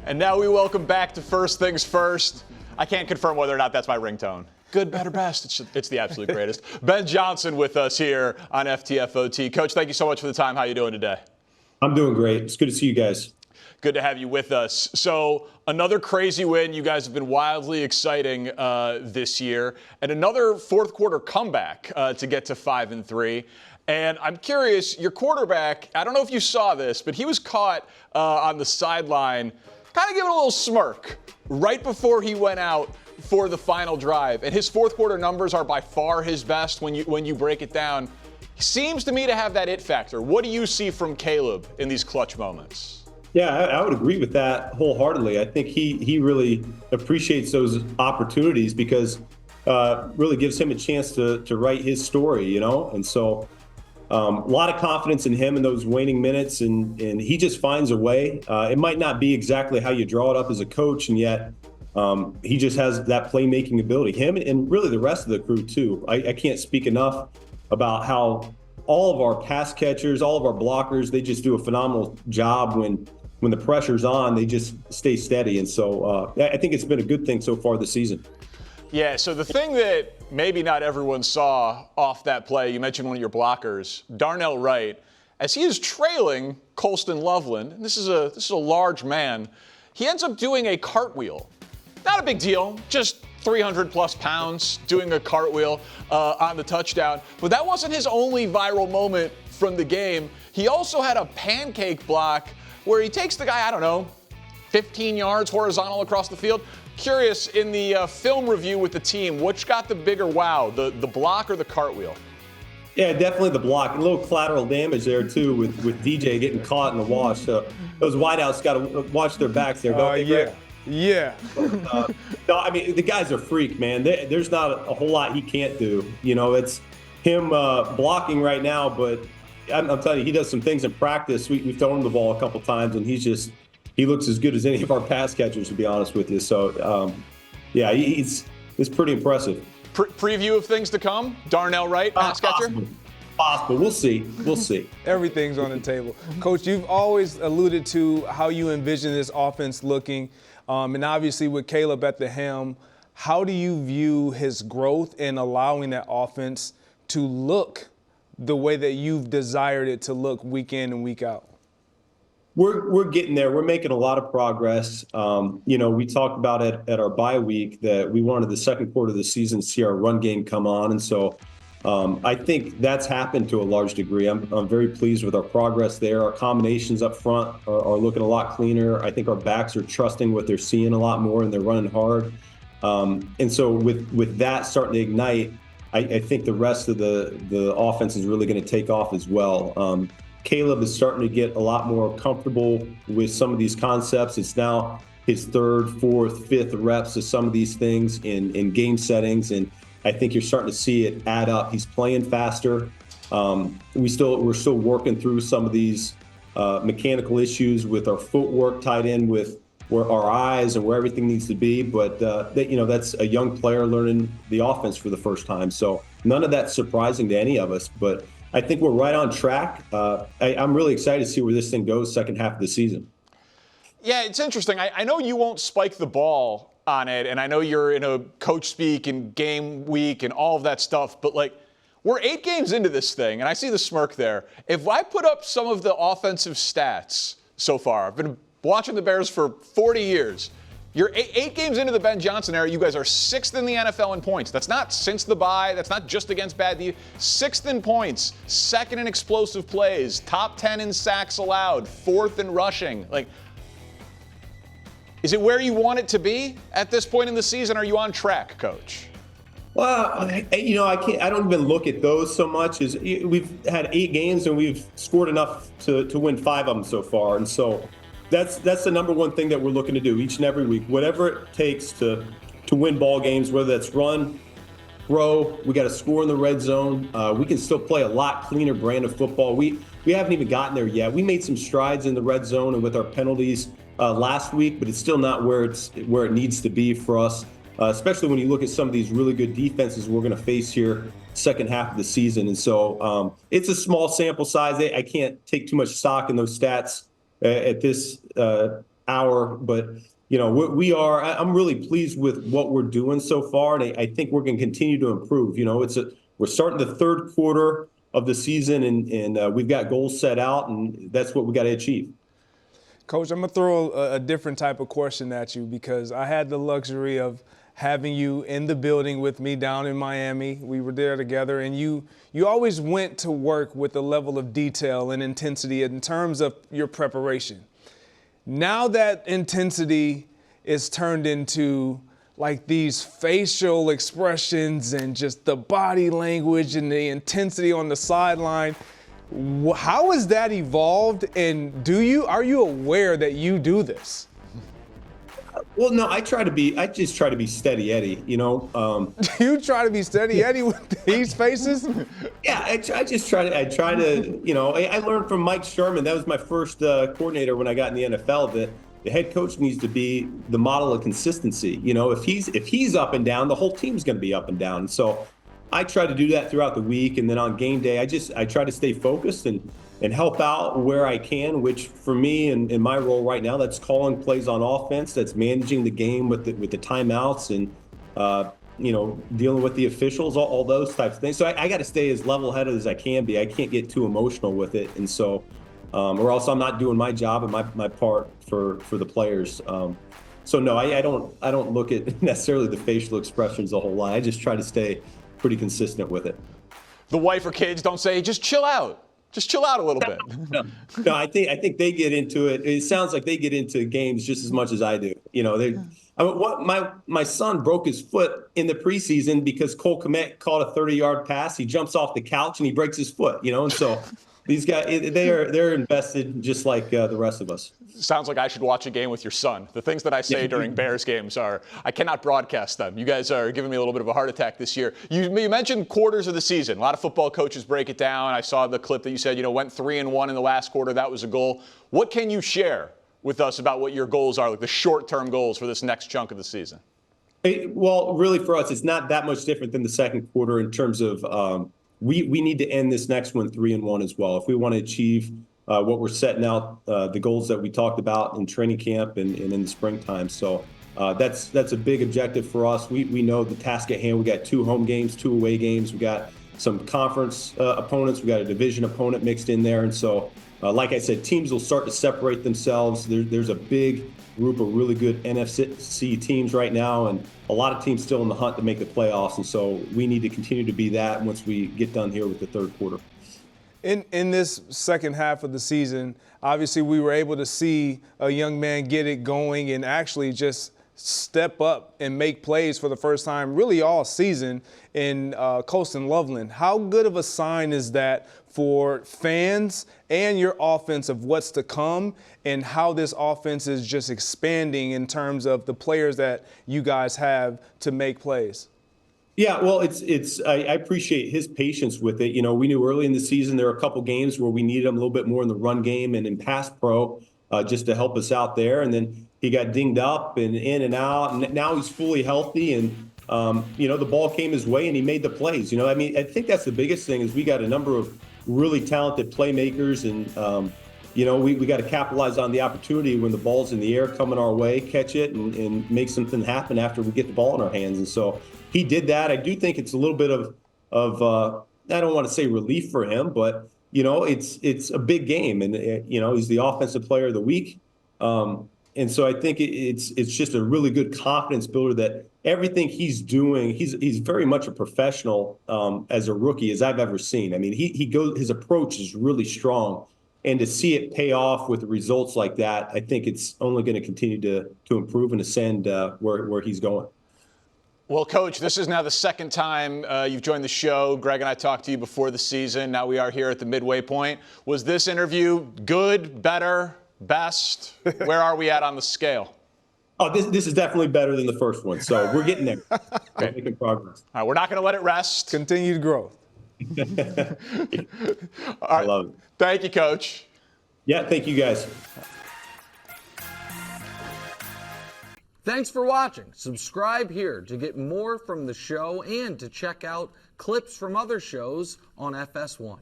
And now we welcome back to First Things First. I can't confirm whether or not that's my ringtone. Good, better, best. It's the absolute greatest. Ben Johnson with us here on FTF OT. Coach, thank you so much for the time. How are you doing today? I'm doing great. It's good to see you guys. Good to have you with us. So another crazy win. You guys have been wildly exciting this year. And another fourth quarter comeback to get to 5-3. And I'm curious, your quarterback, I don't know if you saw this, but he was caught on the sideline kind of giving a little smirk right before he went out for the final drive. And his fourth quarter numbers are by far his best when you break it down. He seems to me to have that it factor. What do you see from Caleb in these clutch moments? Yeah, I would agree with that wholeheartedly. I think he really appreciates those opportunities because really gives him a chance to write his story, you know? And so a lot of confidence in him in those waning minutes, and he just finds a way. It might not be exactly how you draw it up as a coach, and yet he just has that playmaking ability. Him and really the rest of the crew, too. I can't speak enough about how all of our pass catchers, all of our blockers, they just do a phenomenal job when the pressure's on. They just stay steady. And so I think it's been a good thing so far this season. Yeah, so the thing that maybe not everyone saw off that play, you mentioned one of your blockers, Darnell Wright, as he is trailing Colston Loveland, and this is a large man, he ends up doing a cartwheel. Not a big deal, just 300 plus pounds doing a cartwheel on the touchdown. But that wasn't his only viral moment from the game. He also had a pancake block where he takes the guy, I don't know, 15 yards horizontal across the field. Curious, in the film review with the team, which got the bigger wow, the block or the cartwheel? Yeah, definitely the block. A little collateral damage there, too, with DJ getting caught in the wash. So those wideouts got to watch their backs there, don't they? Yeah. Yeah. No, I mean, the guy's a freak, man. There's not a whole lot he can't do. You know, it's him blocking right now, but I'm telling you, he does some things in practice. We've thrown him the ball a couple times, and he looks as good as any of our pass catchers, to be honest with you. So, yeah, it's pretty impressive. Preview of things to come? Darnell Wright, pass catcher? Possible. We'll see. We'll see. Everything's on the table. Coach, you've always alluded to how you envision this offense looking. And obviously with Caleb at the helm, how do you view his growth in allowing that offense to look the way that you've desired it to look week in and week out? We're getting there. We're making a lot of progress. You know, we talked about it at our bye week that we wanted the second quarter of the season to see our run game come on. And so I think that's happened to a large degree. I'm very pleased with our progress there. Our combinations up front are looking a lot cleaner. I think our backs are trusting what they're seeing a lot more, and they're running hard. And so with that starting to ignite, I think the rest of the offense is really going to take off as well. Caleb is starting to get a lot more comfortable with some of these concepts. It's now his third, fourth, fifth reps of some of these things in game settings, and I think you're starting to see it add up. He's playing faster. We're still working through some of these mechanical issues with our footwork tied in with where our eyes and where everything needs to be. But that's a young player learning the offense for the first time. So none of that's surprising to any of us. But I think we're right on track. I'm really excited to see where this thing goes second half of the season. Yeah, it's interesting. I know you won't spike the ball on it, and I know you're in a coach speak and game week and all of that stuff, but we're 8 games into this thing, and I see the smirk there. If I put up some of the offensive stats so far, I've been watching the Bears for 40 years. You're 8 games into the Ben Johnson era. You guys are 6th in the NFL in points. That's not since the bye. That's not just against bad defense. 6th in points, 2nd in explosive plays, top 10 in sacks allowed, 4th in rushing. Is it where you want it to be at this point in the season? Are you on track, Coach? Well, I don't even look at those so much. As we've had 8 games and we've scored enough to win 5 of them so far, and so that's the number one thing that we're looking to do each and every week. Whatever it takes to win ball games, whether that's run, throw, we got to score in the red zone. We can still play a lot cleaner brand of football. We haven't even gotten there yet. We made some strides in the red zone and with our penalties last week, but it's still not where it needs to be for us, especially when you look at some of these really good defenses we're going to face here second half of the season. And so it's a small sample size. I can't take too much stock in those stats at this power, but I'm really pleased with what we're doing so far, and I think we're going to continue to improve. We're starting the third quarter of the season, and we've got goals set out, and that's what we got to achieve. Coach, I'm going to throw a different type of question at you because I had the luxury of having you in the building with me down in Miami. We were there together, and you always went to work with a level of detail and intensity in terms of your preparation. Now that intensity is turned into like these facial expressions and just the body language and the intensity on the sideline, how has that evolved, and are you aware that you do this? Well, no, I just try to be steady Eddie, You try to be steady Eddie with these faces? Yeah, I try to, I learned from Mike Sherman. That was my first coordinator when I got in the NFL, that the head coach needs to be the model of consistency. If he's up and down, the whole team's going to be up and down. So I try to do that throughout the week, and then on game day, I try to stay focused and help out where I can, which for me and in my role right now, that's calling plays on offense, that's managing the game with the timeouts and dealing with the officials, all those types of things. So I got to stay as level-headed as I can be. I can't get too emotional with it, and so or else I'm not doing my job and my part for the players. So no, I don't look at necessarily the facial expressions a whole lot. I just try to stay pretty consistent with it. The wife or kids don't say, just chill out. Just chill out a little bit. No, I think they get into it. It sounds like they get into games just as much as I do. My son broke his foot in the preseason because Cole Kmet caught a 30-yard pass. He jumps off the couch and he breaks his foot. And so these guys, they're invested just like the rest of us. Sounds like I should watch a game with your son. The things that I say during Bears games I cannot broadcast them. You guys are giving me a little bit of a heart attack this year. You mentioned quarters of the season. A lot of football coaches break it down. I saw the clip that you said, went 3-1 in the last quarter. That was a goal. What can you share with us about what your goals are, like the short-term goals for this next chunk of the season? Well, really for us, it's not that much different than the second quarter in terms of we need to end this next one 3-1 as well. If we want to achieve what we're setting out, the goals that we talked about in training camp and in the springtime. So that's a big objective for us. We know the task at hand. We got 2 home games, 2 away games. We got some conference opponents. We got a division opponent mixed in there. And so, like I said, teams will start to separate themselves. There's a big group of really good NFC teams right now, and a lot of teams still in the hunt to make the playoffs. And so we need to continue to be that once we get done here with the third quarter. In this second half of the season, obviously we were able to see a young man get it going and actually just step up and make plays for the first time really all season in Colston Loveland. How good of a sign is that for fans and your offense of what's to come and how this offense is just expanding in terms of the players that you guys have to make plays? Yeah, well, I appreciate his patience with it. We knew early in the season there were a couple games where we needed him a little bit more in the run game and in pass pro just to help us out there. And then he got dinged up and in and out, and now he's fully healthy. And the ball came his way and he made the plays. I think that's the biggest thing is we got a number of really talented playmakers, and we got to capitalize on the opportunity when the ball's in the air coming our way, catch it and make something happen after we get the ball in our hands. And so he did that. I do think it's a little bit of I don't want to say relief for him, but it's a big game, and he's the offensive player of the week. And so I think it's just a really good confidence builder that everything he's doing, he's very much a professional as a rookie as I've ever seen. I mean, his approach is really strong, and to see it pay off with results like that, I think it's only going to continue to improve and ascend where he's going. Well, Coach, this is now the second time you've joined the show. Greg and I talked to you before the season. Now we are here at the midway point. Was this interview good, better, best? Where are we at on the scale? Oh, this is definitely better than the first one. So we're getting there. We're making progress. All right, we're not going to let it rest. Continued growth. All right. I love it. Thank you, Coach. Yeah, thank you, guys. Thanks for watching. Subscribe here to get more from the show and to check out clips from other shows on FS1.